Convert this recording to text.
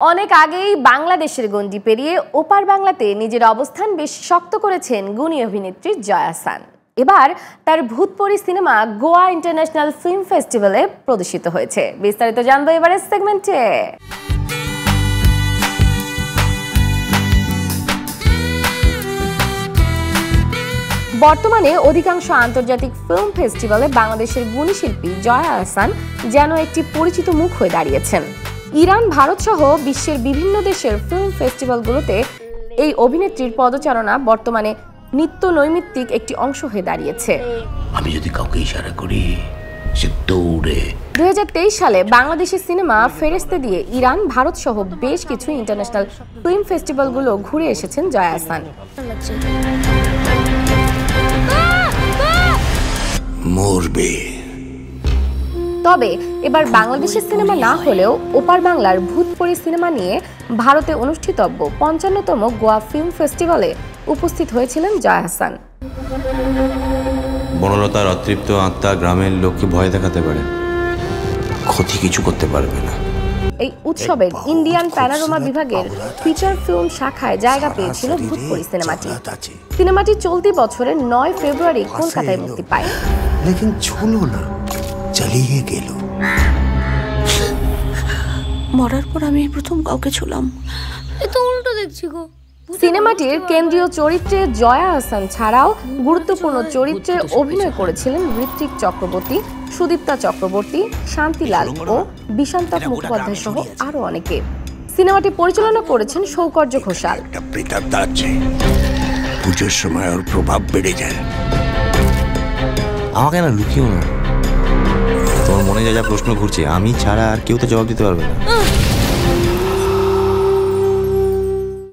অনেক আগেই বাংলাদেশের গণ্ডি পেরিয়ে ওপার বাংলাতে নিজের অবস্থান বেশ শক্ত করেছেন গুণী অভিনেত্রী জয়া আহসান। এবার তার ভূতপরি সিনেমা গোয়া ইন্টারন্যাশনাল ফিল্ম ফেস্টিভ্যালে প্রদর্শিত হয়েছে। বিস্তারিত জানবো এবারের সেগমেন্টে। বর্তমানে অধিকাংশ আন্তর্জাতিক ফিল্ম ফেস্টিভ্যালে বাংলাদেশের গুণী শিল্পী জয়া আহসান যেন একটি পরিচিত মুখ হয়ে দাঁড়িয়েছেন। ইরান, ভারত সহ বিশ্বের বিভিন্ন দেশের ফিল্ম ফেস্টিভ্যালগুলোতে এই অভিনেত্রীর পদচারণা বর্তমানে নিত্য নৈমিত্তিক একটি অংশ হয়ে দাঁড়িয়েছে। আমি যদি কাউকে ইশারা করি সে দৌড়ে। 2023 সালে বাংলাদেশের সিনেমা ফেরেশতে দিয়ে ইরান, ভারত সহ বেশ কিছু ইন্টারন্যাশনাল ফিল্ম ফেস্টিভ্যালগুলো ঘুরে এসেছেন জয়া আহসান। মরবে। তবে এবার বাংলাদেশের সিনেমা না হলেও ওপার বাংলার ভূতপরি সিনেমা নিয়ে ভারতে অনুষ্ঠিতব্য 55তম গোয়া ফিল্ম ফেস্টিভ্যালে উপস্থিত হয়েছিলেন জয়া আহসান। বনলতার অতৃপ্ত আত্মা গ্রামের লোককে ভয় দেখাতে পারে, ক্ষতি কিছু করতে পারবে না। এই উৎসবের ইন্ডিয়ান প্যানোরামা বিভাগের ফিচার ফিল্ম শাখায় জায়গা পেয়েছিল ভূতপরি সিনেমাটি। সিনেমাটি চলতি বছরের 9 ফেব্রুয়ারি কলকাতায় মুক্তি পায়। লেকিন ছুলো না, চালিয়ে গেল। মরার পর আমি প্রথম কাউকে ছুলাম। এত উল্টো দেখছি গো। সিনেমাটির কেন্দ্রীয় চরিত্রে জয়া আহসান ছাড়াও গুরুত্বপূর্ণ চরিত্রে অভিনয় করেছিলেন ঋত্বিক চক্রবর্তী, সুদীপ্তা চক্রবর্তী, শান্তিলাল ও বিশান্তক মুখোপাধ্যায় সহ আরো অনেকে। সিনেমাটি পরিচালনা করেছেন সৌকর্য ঘোষাল। একটা প্রেতাত্মা আছে, পুজোর সময় ওর প্রভাব বেড়ে যায়। আমাকে না লুকিও না, তোমার মনে যা যা প্রশ্ন ঘুরছে আমি ছাড়া আর কেউ তো জবাব দিতে পারবে না।